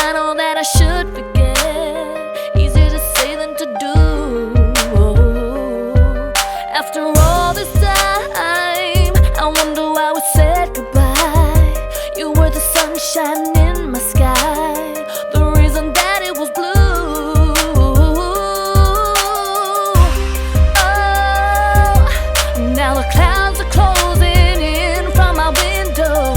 I know that I should forget. Easier to say than to do. After all this time, I wonder why we said goodbye. You were the sunshine in my sky, the reason that it was blue. Oh, now the clouds are closing in from my window.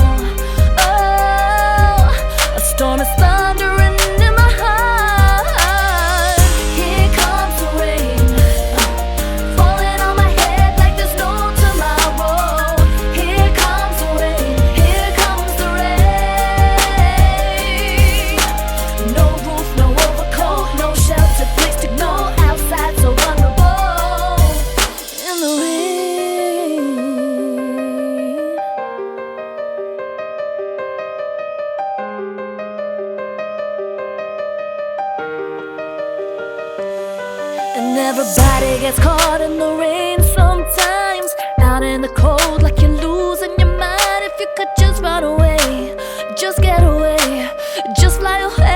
Oh, a storm is thundering in my heart. Here comes the rain, falling on my head like there's no tomorrow. Here comes the rain, here comes the rain. No roof, no overcoat, no shelter, place to go outside, so vulnerable in the rain. And everybody gets caught in the rain sometimes, out in the cold like you're losing your mind. If you could just run away, just get away, just fly away.